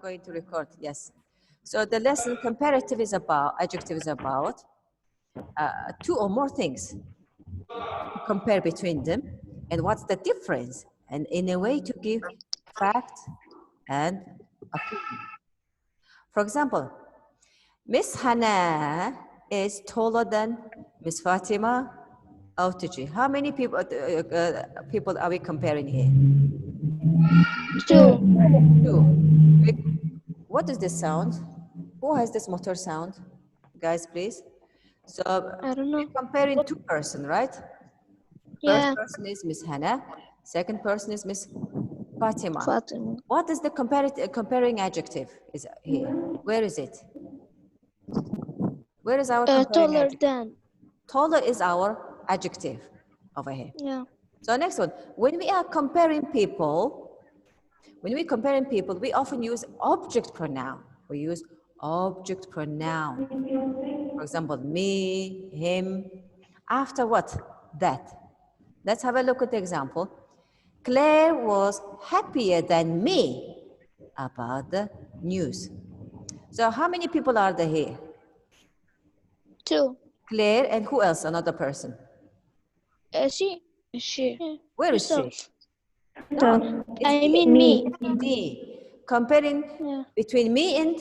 going to record, yes. So the lesson comparative is about, adjective is about two or more things. Compare between them and what's the difference, and in a way to give fact and opinion. For example, Miss Hannah is taller than Miss Fatima Autiji. How many people people are we comparing here? Two. What is this sound? Who has this motor sound? Guys, please. So I don't know. we're comparing two persons, right? Yeah. First person is Miss Hannah. Second person is Miss Fatima. Fatima. What is the comparing adjective is here? Where is it? Where is our comparing Taller adjective? than. Taller is our adjective over here. Yeah. So next one, when we are comparing people, we often use object pronoun. We use object pronoun. For example, me, him. After what? That. Let's have a look at the example. Claire was happier than me about the news. So how many people are there here? Two. Claire and who else? Another person. She. Where is she? Herself. No, I mean me. me. Comparing Yeah. between me and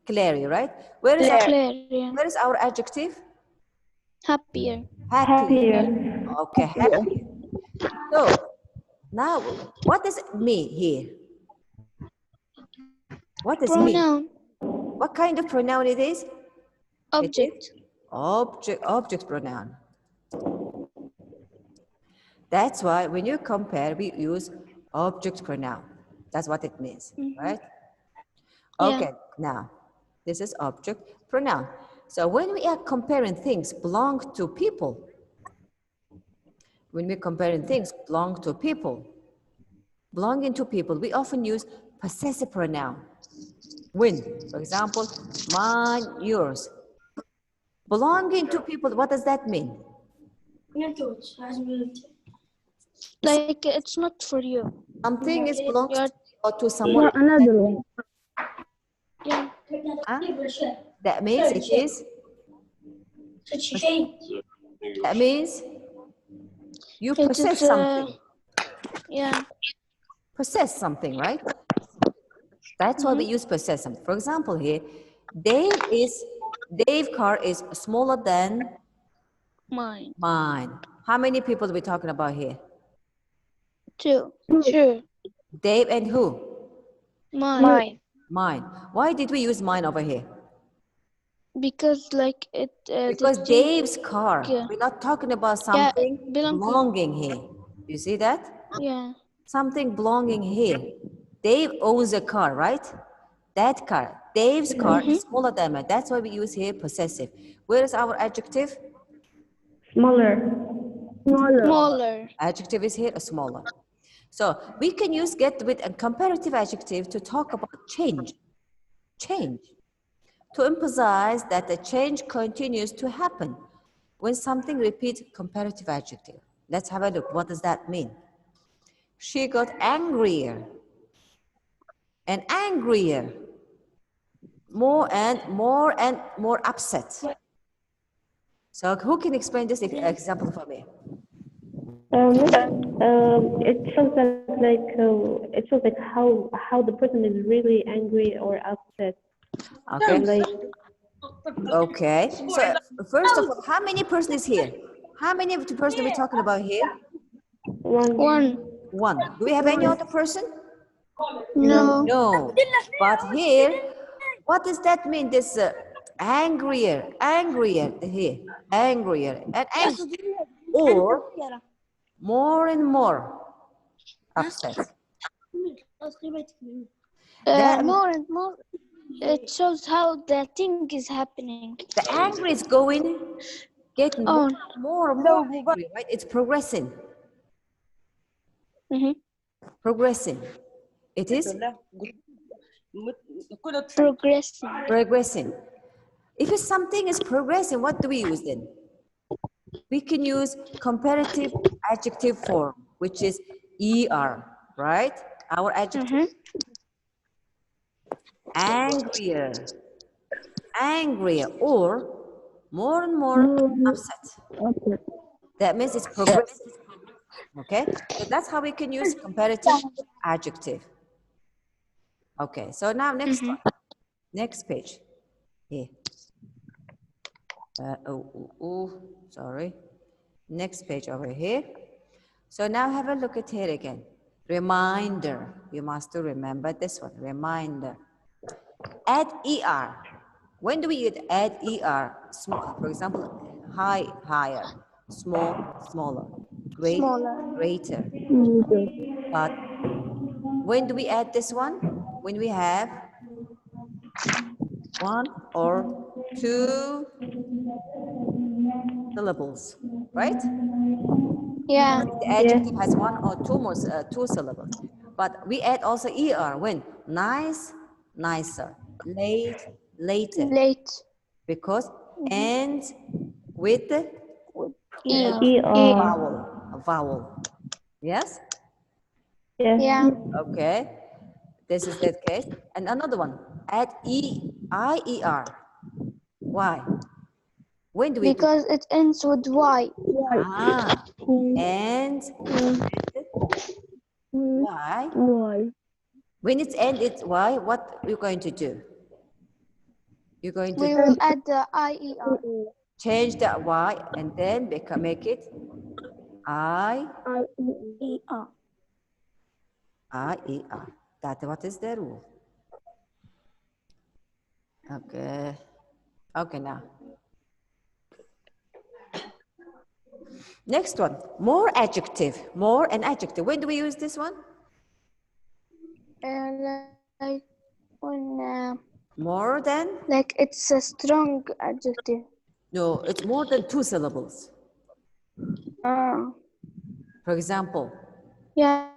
Claire, right? Where is Claire. Yeah. where is our adjective? Happier. Happier. Okay, happier. So now, what is me here? What is me? Pronoun. What kind of pronoun it is? Object. Object pronoun. That's why when you compare, we use object pronoun. That's what it means, right? Okay, now, this is object pronoun. So when we are comparing things belong to people, belonging to people, we often use possessive pronoun. When, for example, mine, yours. Belonging to people, what does that mean? Like it's not for you. Something is belongs to someone. Another one. Yeah. Huh? That means it is. That means you possess something. Yeah. Possess something, right? That's why we use possess something. For example, here, Dave's car is smaller than Mine. How many people are we talking about here? Two. Sure. Dave and who? Mine. Mine. Why did we use mine over here? Because like it. Because Dave's car. We're not talking about something belonging here. You see that? Yeah. Something belonging here. Dave owns a car, right? That car. Dave's car is smaller than mine. That's why we use here possessive. Where is our adjective? Smaller. Adjective is here, smaller. So we can use get with a comparative adjective to talk about change. Change. To emphasize that the change continues to happen when something repeats comparative adjective. Let's have a look. What does that mean? She got angrier and angrier, more and more upset. So who can explain this example for me? It shows like how the person is really angry or upset. Okay. Okay. So first of all, how many persons is here? How many persons are we talking about here? One. Do we have any other person? No. No. But here, what does that mean? This angrier here, angrier, and or more and more upset. More and more. It shows how the thing is happening. The anger is getting more and more angry, right? It's progressing. Progressing. It is progressing. If something is progressing, what do we use then? We can use comparative adjective form, which is ER, right? Our adjective. angrier, angrier, or more and more upset. Okay. That means it's progressive. Okay, so that's how we can use comparative adjective. Okay, so now next one, next page. Here. Sorry. Next page over here. So now have a look at here again. Reminder. You must remember this one. Reminder. Add er. When do we add er? Small, for example, high, higher, small, smaller, great, Smaller. greater. But when do we add this one? When we have one or two syllables, right? Yeah. The adjective has one or two more two syllables. But we add also er when nice, nicer, late, later, Late. because ends with a Ear. ER. vowel, a vowel. Yes? Yes. Yeah. Okay. This is that case. And another one, add IER. Why? When do we do? Because it ends with Y. Ah, and why? Why? When it's end, it's why. What you're going to do? You're going We to will add the IER. change that y and then make it I ER. E R. That what is the rule? Okay. Okay now. Next one. More adjective. More an adjective. When do we use this one? Like when More than? like it's a strong adjective. No, it's more than two syllables. For example, Yeah.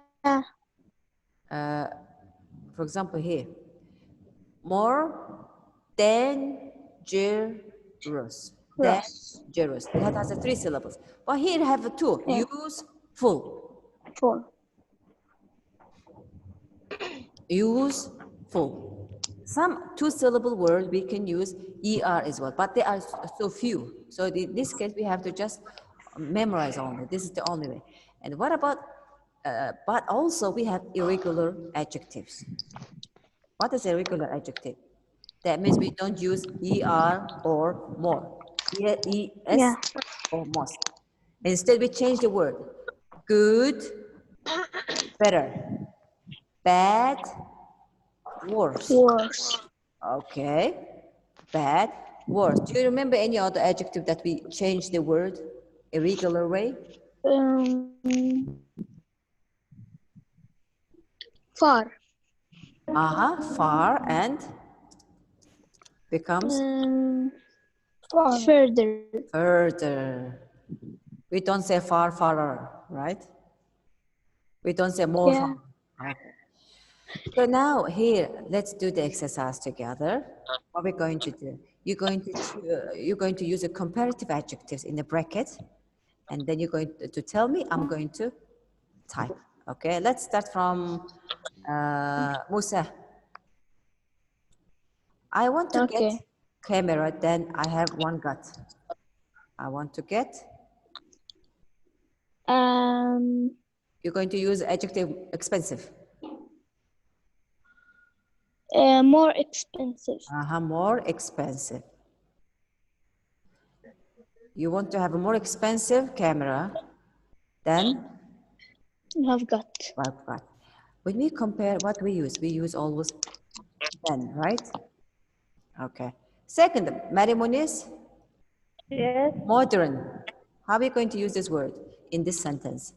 for example here, more dangerous. Ross. Dangerous. That has a three syllables. But here have a two. Yeah. Use full. Full. Use full. Some two-syllable word we can use er as well, but they are so few. So in this case, we have to just memorize only. This is the only way. And what about, but also we have irregular adjectives. What is irregular adjective? That means we don't use er or more. Es Yeah. or most. Instead, we change the word. Good, better. Bad, worse. Worse. Okay. Bad, worse. Do you remember any other adjective that we changed the word irregular way? Far. Far and becomes Further. further. We don't say far, farer, right? We don't say more Yeah. far. Okay. So now here, let's do the exercise together. What we're going to do? You're going to use a comparative adjectives in the bracket, and then you're going to tell me. I'm going to type. Okay. Let's start from Musa. I want to get camera. Then I have one gut. I want to get. You're going to use adjective expensive. More expensive. More expensive. You want to have a more expensive camera than I've got. I've got. When we compare what we use always then, right? Okay. Second, Marimunis, Yes. modern. How are we going to use this word in this sentence?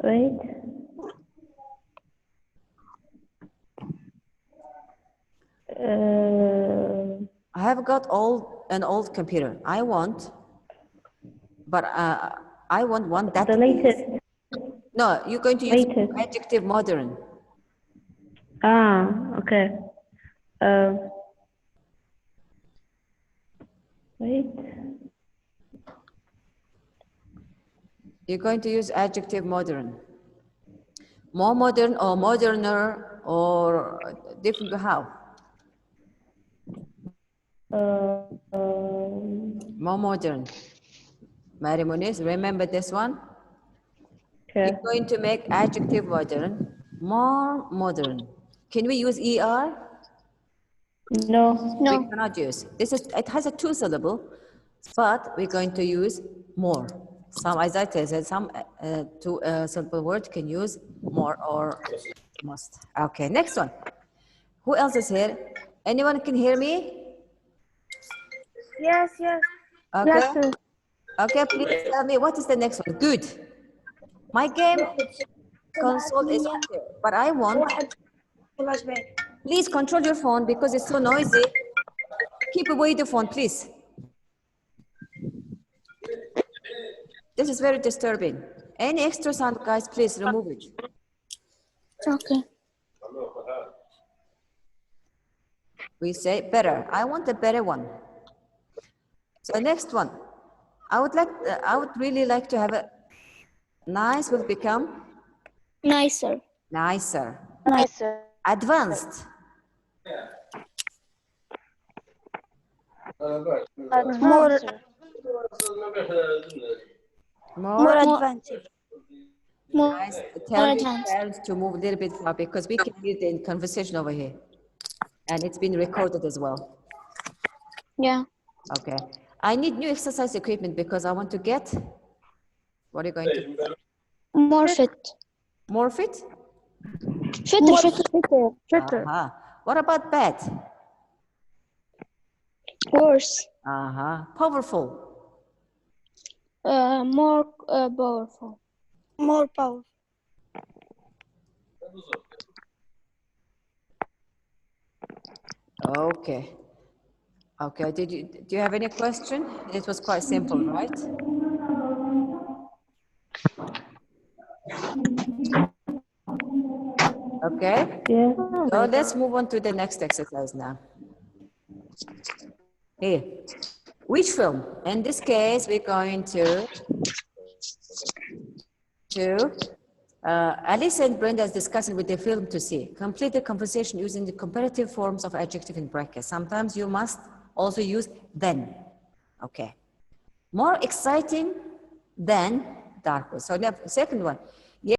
Wait. I have got an old computer. I want, but I want one that The latest. No, you're going to use Latest. adjective modern. Okay. Wait. You're going to use adjective modern. More modern or moderner or different how? More modern. Mary Muniz, remember this one? Okay. You're going to make adjective modern, more modern. Can we use ER? No. We No. cannot use. It has a 2 syllable, but we're going to use more. Some, as I said, some 2 simple words can use more or must. Okay, next one. Who else is here? Anyone can hear me? Yes, yes. Okay. Yes, sir. Okay, please tell me what is the next one. Good. My game console is okay, but I want. Please control your phone because it's so noisy. Keep away the phone, please. This is very disturbing. Any extra sound, guys, please remove it. Okay. We say better. I want a better one. So next one. I would really like to have a nice will become Nicer. nicer. Nicer. Advanced. More More advanced. More nice. Tell your advanced. parents to move a little bit far because we can hear the conversation over here. And it's been recorded as well. Yeah. Okay. I need new exercise equipment because I want to get, what are you going to do? More fit. More fit? Fitter, fitter. Fitter. Uh-huh. What about bad? Worse. Uh-huh. Powerful. More powerful. More powerful. Okay. Okay. Do you have any question? It was quite simple, right? Okay. Yeah. So let's move on to the next exercise now. Here. Which film? In this case, we're going to Alice and Brenda is discussing with the film to see. Complete the conversation using the comparative forms of adjective in brackets. Sometimes you must also use then. Okay. More exciting than darker. So the second one. Yeah.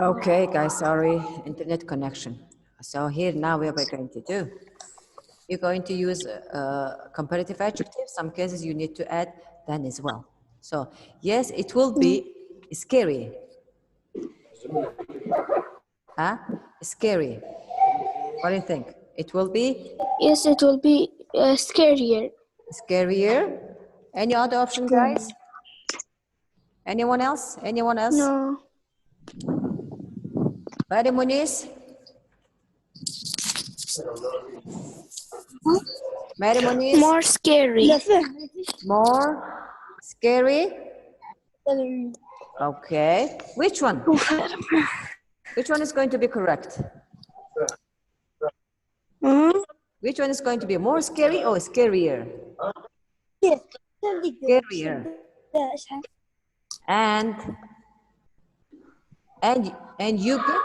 Okay, guys, sorry, internet connection. So here now what we're going to do. You're going to use comparative adjective. Some cases you need to add then as well. So yes, it will be scary. Huh? Scary. What do you think? It will be Yes, it will be scarier. scarier. Any other option, guys? Anyone else? Anyone else? No. Mary Muniz? Mary Muniz? More scary. More scary? Okay. Which one? Which one is going to be correct? Which one is going to be more scary or scarier? Scarier. And you get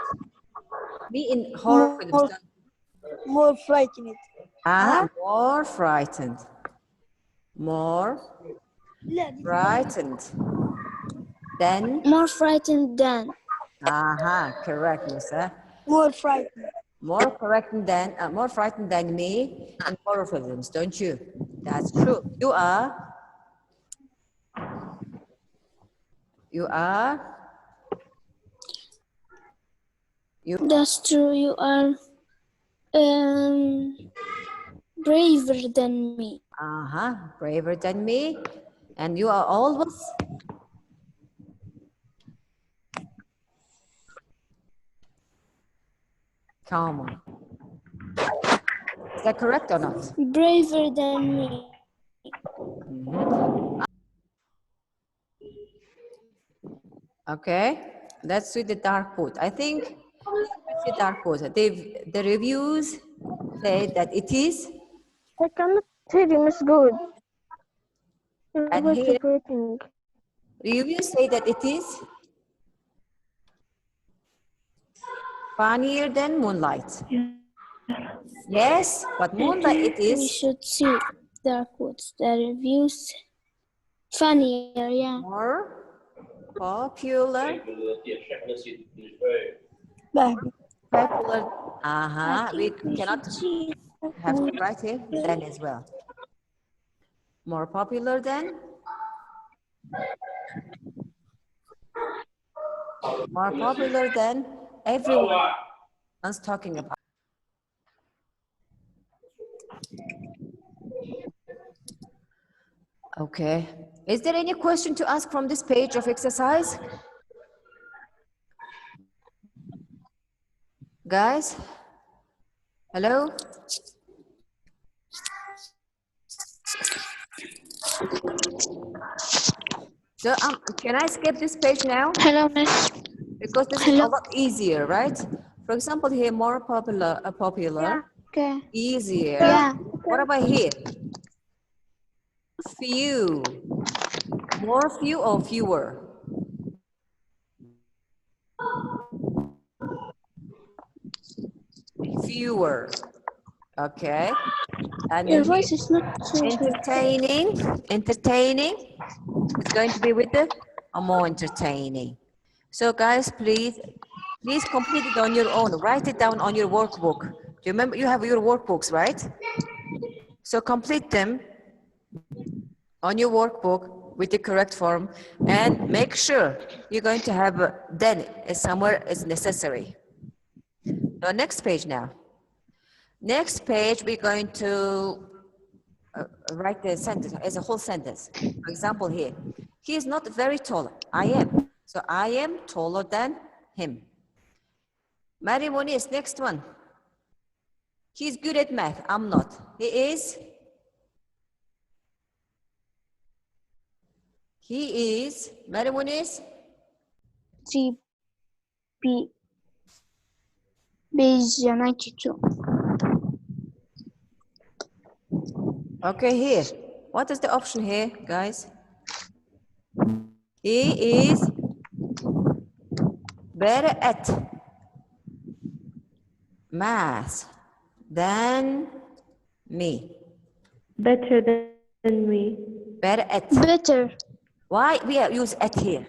me in horror films. More frightening. More frightened. More frightened. Then. More frightened than. Correct, Musa. More frightening. More frightened than me in horror films, don't you? That's true. You are. That's true. You are braver than me. Braver than me. And you are always. Calm. Is that correct or not? Braver than me. Okay, let's see the dark pool. I think the dark pool. The reviews say that it is. I cannot hear you, Miss Good. And here, breaking. Review say that it is funnier than moonlight. Yeah. Yes, but moonlight it We is should see the quotes, the reviews. Funnier, yeah. more popular. Bye. Popular. I We think we cannot should see the have to quotes. write here then as well. More popular than. More popular than everyone's talking about. Okay. Is there any question to ask from this page of exercise? Guys? Hello? So can I skip this page now? Hello, Miss. Because this is a Hello. lot easier, right? For example, here, more popular, Okay. easier. Yeah. What about here? Few. More few or fewer? Fewer. Okay. And Your then here, voice is not so clear. entertaining. Entertaining. It's going to be with the more entertaining. So guys, please complete it on your own. Write it down on your workbook. Do you remember you have your workbooks, right? So complete them on your workbook with the correct form and make sure you're going to have then somewhere is necessary. Now next page now. Next page we're going to write the sentence as a whole sentence. For example here, he is not very tall. I am. So I am taller than him. Mary Moniz, next one. He's good at math. I'm not. He is. Mary Moniz. GP page 92. Okay, here. What is the option here, guys? He is better at math than me. Better than me. Better at. Better. Why we use at here?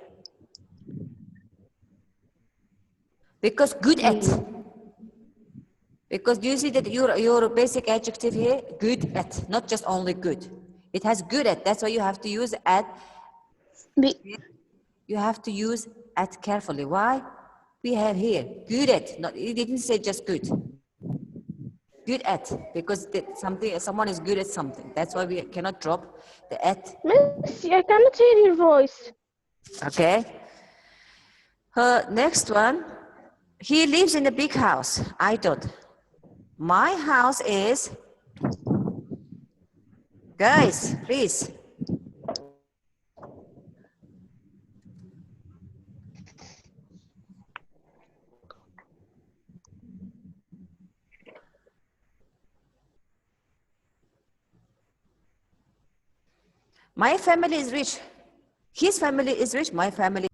Because good at. Because do you see that your basic adjective here? Good at, not just only good. It has good at. That's why you have to use at. You have to use at carefully. Why? We have here good at. Not, it didn't say just good. Good at, because someone is good at something. That's why we cannot drop the at. Miss, I cannot hear your voice. Okay. Next one. He lives in a big house. I don't. My house is. Guys, please. My family is rich. His family is rich. My family.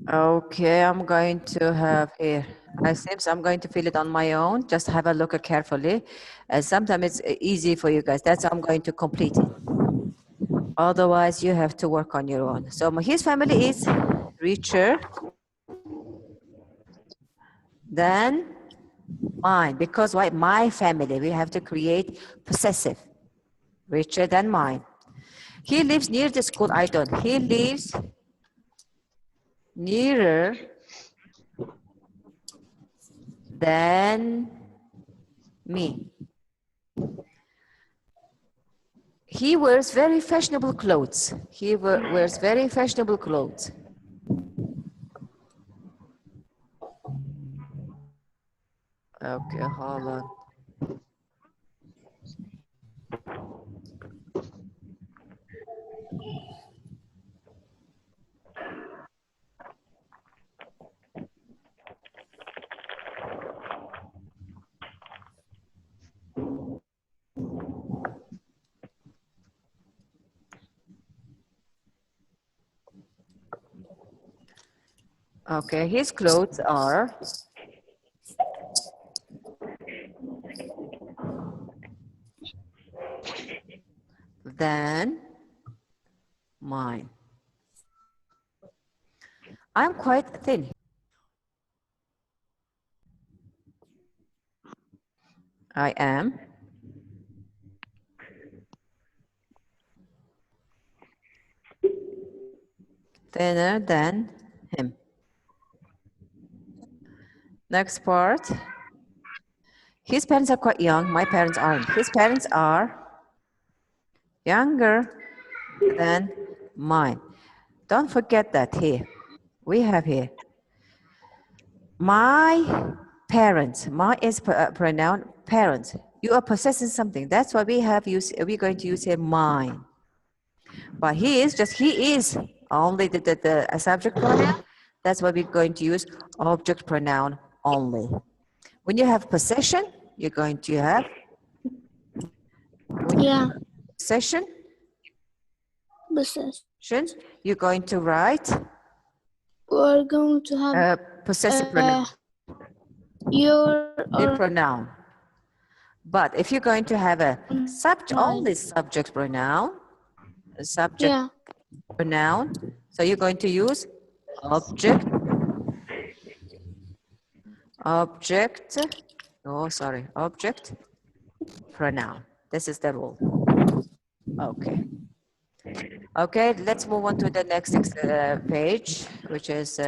Okay, I'm going to have here. I'm going to fill it on my own. Just have a look carefully. Sometimes it's easy for you guys. That's how I'm going to complete it. Otherwise, you have to work on your own. So his family is richer than mine. Because why? My family. We have to create possessive. Richer than mine. He lives near the school. I don't. He lives nearer than me. He wears very fashionable clothes. He wears very fashionable clothes. Okay, hold on. Okay, his clothes are than mine. I'm quite thin. I am thinner than him. Next part. His parents are quite young. My parents aren't. His parents are younger than mine. Don't forget that here. We have here. My parents. My is pronoun parents. You are possessing something. That's why we're going to use here mine. But he is only the subject pronoun. That's why we're going to use object pronoun only. When you have possession, you're going to have Yeah. possession. Business. You're going to write We're going to have possessive pronoun. your A or pronoun. But if you're going to have a mine. only subject pronoun, a subject Yeah. pronoun, so you're going to use object, object pronoun. This is the rule. Okay. Okay, let's move on to the next page, which is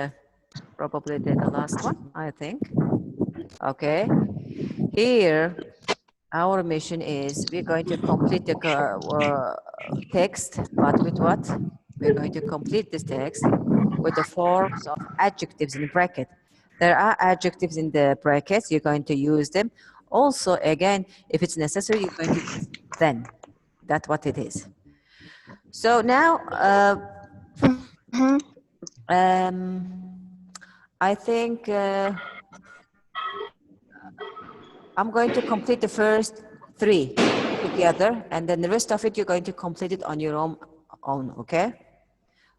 probably the last one, I think. Okay. Here, our mission is we're going to complete the text, but with what? We're going to complete this text with the forms of adjectives in the bracket. There are adjectives in the brackets. You're going to use them. Also, again, if it's necessary, you're going to use then. That's what it is. So now, I think I'm going to complete the first 3 together, and then the rest of it, you're going to complete it on your own, okay?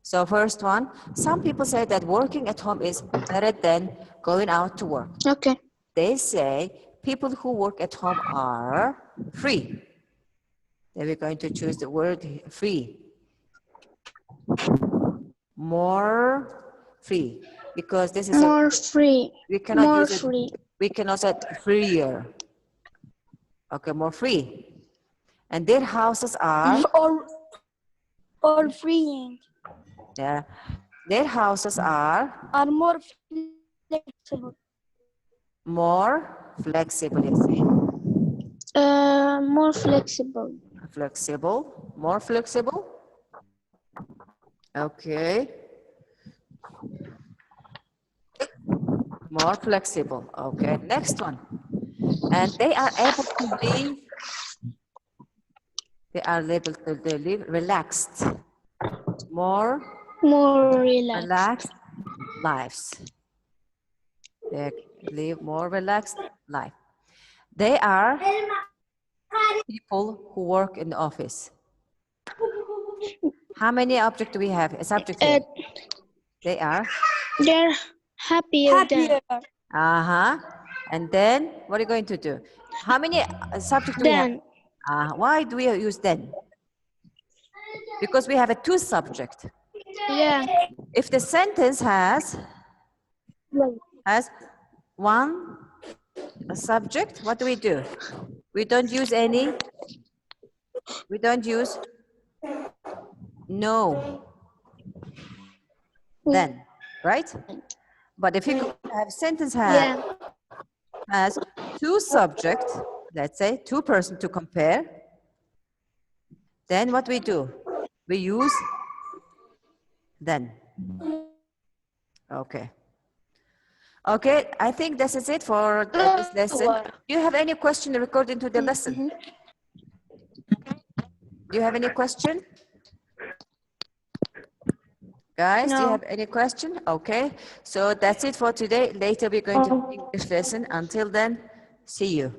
So first one, some people say that working at home is better than going out to work. Okay. They say people who work at home are free. Then we're going to choose the word free. More free, because this is More free. we cannot More use it. free. We cannot say freer. Okay, more free. And their houses are or freeing their houses are more flexible. more flexible, you see. More flexible. Flexible, more flexible. Okay. More flexible. Okay, next one. And they are able to live, relaxed. More relaxed lives. They live more relaxed life. They are people who work in the office. How many objects do we have? A subject here. They are? They're happier. And then, what are you going to do? How many subjects do we have? Why do we use then? Because we have a 2 subject. Yeah. If the sentence has 1 subject, what do? We don't use any. We don't use no. Then, right? But if you have sentence has 2 subjects, let's say 2 persons to compare, then what we do? We use then. Okay. Okay, I think this is it for this lesson. Do you have any question according to the lesson? Do you have any question? Guys, do you have any question? Okay, so that's it for today. Later we're going to finish this lesson. Until then, see you.